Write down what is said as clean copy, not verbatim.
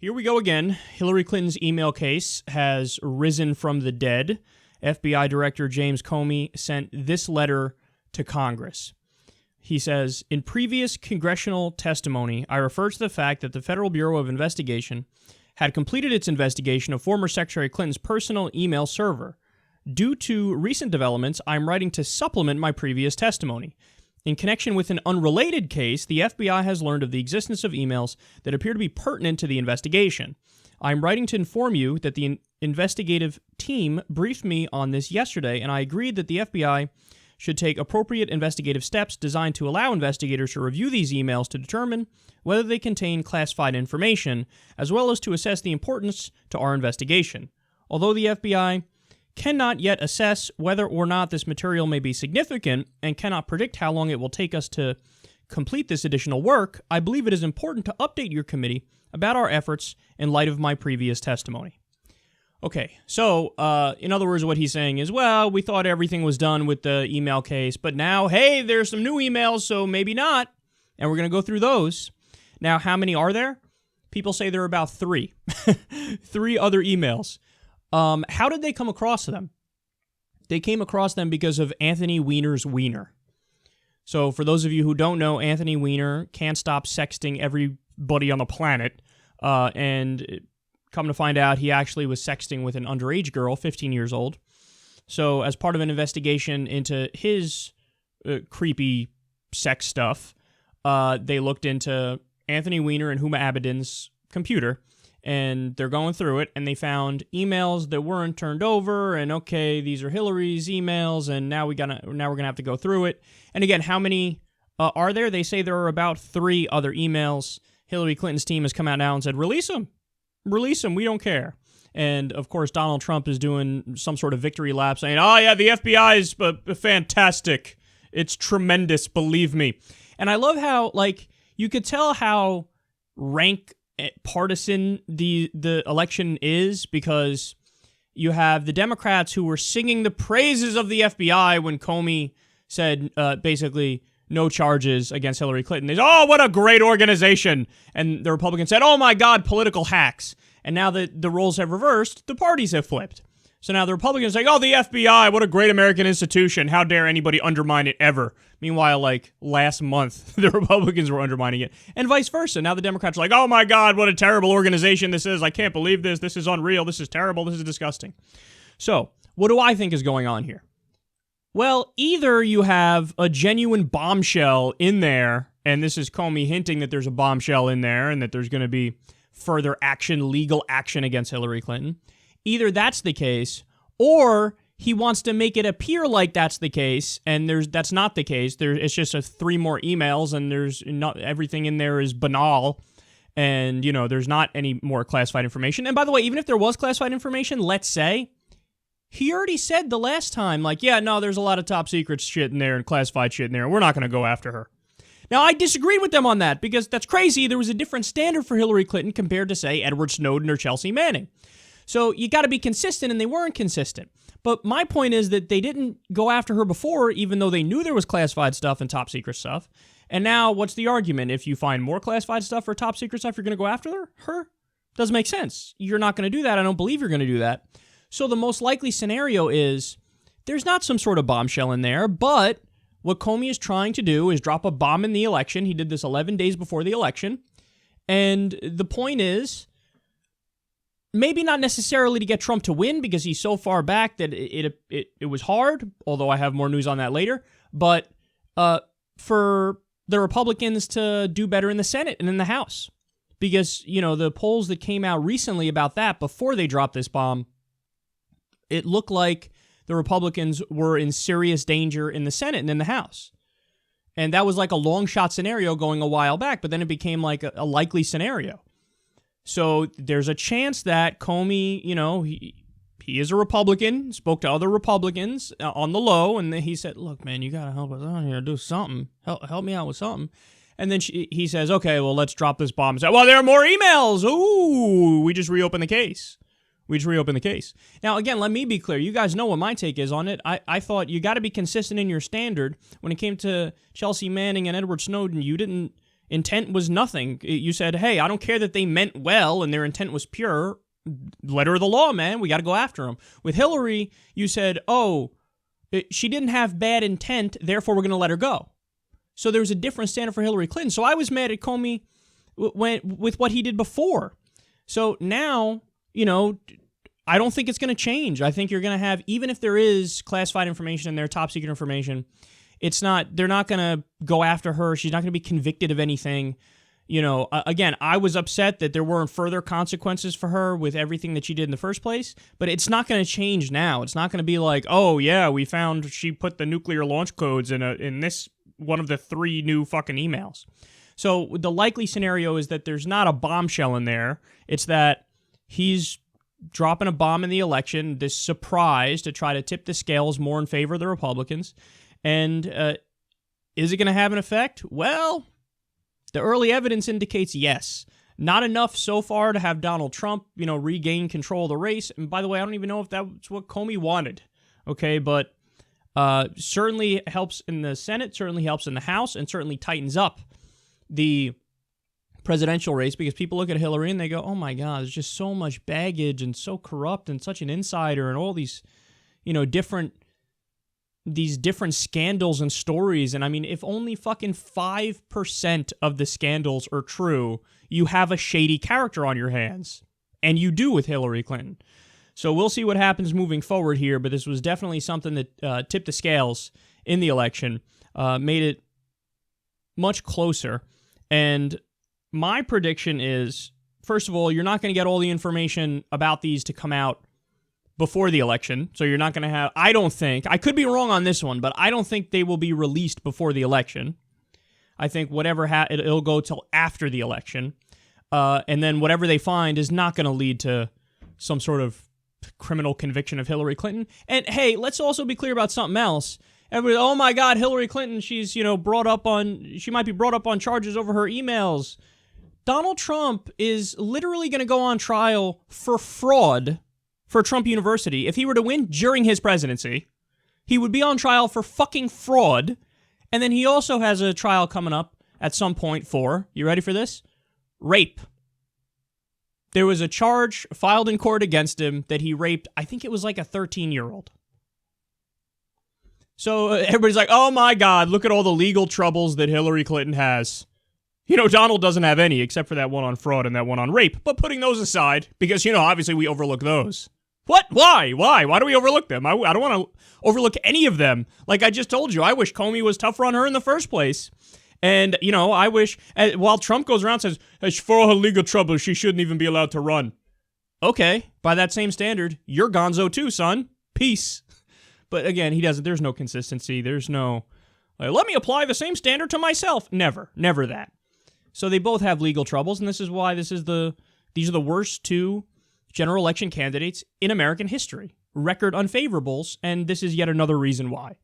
Here we go again. Hillary Clinton's email case has risen from the dead. FBI Director James Comey sent this letter to Congress. He says, in previous congressional testimony, I refer to the fact that the Federal Bureau of Investigation had completed its investigation of former Secretary Clinton's personal email server. Due to recent developments, I'm writing to supplement my previous testimony. In connection with an unrelated case, the FBI has learned of the existence of emails that appear to be pertinent to the investigation. I'm writing to inform you that the investigative team briefed me on this yesterday, and I agreed that the FBI should take appropriate investigative steps designed to allow investigators to review these emails to determine whether they contain classified information, as well as to assess the importance to our investigation. Although the FBI cannot yet assess whether or not this material may be significant and cannot predict how long it will take us to complete this additional work, I believe it is important to update your committee about our efforts in light of my previous testimony. Okay, so in other words, what he's saying is, well, we thought everything was done with the email case, but now, hey, there's some new emails, so maybe not, and we're going to go through those. Now, how many are there? People say there are about 3. 3 other emails. How did they come across them? They came across them because of Anthony Weiner's wiener. So for those of you who don't know, Anthony Weiner can't stop sexting everybody on the planet. And come to find out, he actually was sexting with an underage girl, 15 years old. So as part of an investigation into his creepy sex stuff, they looked into Anthony Weiner and Huma Abedin's computer, and they're going through it, and they found emails that weren't turned over, and okay, these are Hillary's emails, and now we're gonna have to go through it. And again, how many are there? They say there are about 3 other emails. Hillary Clinton's team has come out now and said, release them, we don't care. And of course, Donald Trump is doing some sort of victory lap, saying, oh yeah, the FBI is fantastic, it's tremendous, believe me. And I love how, like, you could tell how rank partisan the election is, because you have the Democrats who were singing the praises of the FBI when Comey said basically no charges against Hillary Clinton. They said, oh, what a great organization. And the Republicans said, oh my God, political hacks. And now that the roles have reversed, the parties have flipped. So now the Republicans are like, oh, the FBI, what a great American institution. How dare anybody undermine it ever? Meanwhile, like last month, the Republicans were undermining it. And vice versa. Now the Democrats are like, oh my God, what a terrible organization this is. I can't believe this. This is unreal. This is terrible. This is disgusting. So what do I think is going on here? Well, either you have a genuine bombshell in there, and this is Comey hinting that there's a bombshell in there and that there's going to be further action, legal action against Hillary Clinton. Either that's the case, or he wants to make it appear like that's the case, and that's not the case. It's just 3 more emails, and there's not everything in there is banal, and there's not any more classified information. And by the way, even if there was classified information, let's say, he already said the last time, like, yeah, no, there's a lot of top secret shit in there and classified shit in there, and we're not going to go after her. Now, I disagreed with them on that, because that's crazy. There was a different standard for Hillary Clinton compared to, say, Edward Snowden or Chelsea Manning. So you got to be consistent, and they weren't consistent. But my point is that they didn't go after her before, even though they knew there was classified stuff and top secret stuff. And now, what's the argument? If you find more classified stuff or top secret stuff, you're going to go after her? Doesn't make sense. You're not going to do that. I don't believe you're going to do that. So the most likely scenario is there's not some sort of bombshell in there, but what Comey is trying to do is drop a bomb in the election. He did this 11 days before the election. And the point is, maybe not necessarily to get Trump to win, because he's so far back that it was hard, although I have more news on that later, but for the Republicans to do better in the Senate and in the House. Because, the polls that came out recently about that, before they dropped this bomb, it looked like the Republicans were in serious danger in the Senate and in the House. And that was like a long shot scenario going a while back, but then it became like a likely scenario. So there's a chance that Comey, he is a Republican, spoke to other Republicans on the low, and he said, look, man, you got to help us out here, do something. Help me out with something. And then he says, okay, well, let's drop this bomb. Say, well, there are more emails. Ooh, we just reopened the case. Now, again, let me be clear. You guys know what my take is on it. I thought you got to be consistent in your standard. When it came to Chelsea Manning and Edward Snowden, you didn't intent was nothing. You said, hey, I don't care that they meant well and their intent was pure. Letter of the law, man. We got to go after them. With Hillary, you said, oh, she didn't have bad intent, therefore we're going to let her go. So there was a different standard for Hillary Clinton. So I was mad at Comey with what he did before. So now, I don't think it's going to change. I think you're going to have, even if there is classified information in there, top secret information, they're not going to go after her. She's not going to be convicted of anything. Again, I was upset that there weren't further consequences for her with everything that she did in the first place, but it's not going to change now. It's not going to be like, oh yeah, we found she put the nuclear launch codes in this one of the 3 new fucking emails. So the likely scenario is that there's not a bombshell in there. It's that he's dropping a bomb in the election, this surprise to try to tip the scales more in favor of the Republicans. And is it going to have an effect? Well, the early evidence indicates yes. Not enough so far to have Donald Trump, regain control of the race. And by the way, I don't even know if that's what Comey wanted. Okay, but certainly helps in the Senate, certainly helps in the House, and certainly tightens up the presidential race, because people look at Hillary and they go, oh my God, there's just so much baggage and so corrupt and such an insider and all these, different scandals and stories. And I mean, if only fucking 5% of the scandals are true, you have a shady character on your hands. And you do with Hillary Clinton. So we'll see what happens moving forward here, but this was definitely something that tipped the scales in the election, made it much closer. And my prediction is, first of all, you're not going to get all the information about these to come out before the election. So you're not going to have, I don't think, I could be wrong on this one, but I don't think they will be released before the election. I think whatever, it'll go till after the election. And then whatever they find is not going to lead to some sort of criminal conviction of Hillary Clinton. And hey, let's also be clear about something else. Everybody, oh my God, Hillary Clinton, she's, she might be brought up on charges over her emails. Donald Trump is literally going to go on trial for fraud for Trump University. If he were to win during his presidency, he would be on trial for fucking fraud. And then he also has a trial coming up at some point for, you ready for this? Rape. There was a charge filed in court against him that he raped, I think it was like a 13-year-old. So everybody's like, oh my God, look at all the legal troubles that Hillary Clinton has. Donald doesn't have any, except for that one on fraud and that one on rape. But putting those aside, because, obviously we overlook those. What? Why? Why do we overlook them? I don't want to overlook any of them. Like I just told you, I wish Comey was tougher on her in the first place. And, I wish, while Trump goes around and says, for all her legal troubles, she shouldn't even be allowed to run. Okay, by that same standard, you're gonzo too, son. Peace. But again, he doesn't, there's no consistency. There's no, let me apply the same standard to myself. Never that. So they both have legal troubles, and this is why these are the worst 2 general election candidates in American history. Record unfavorables, and this is yet another reason why.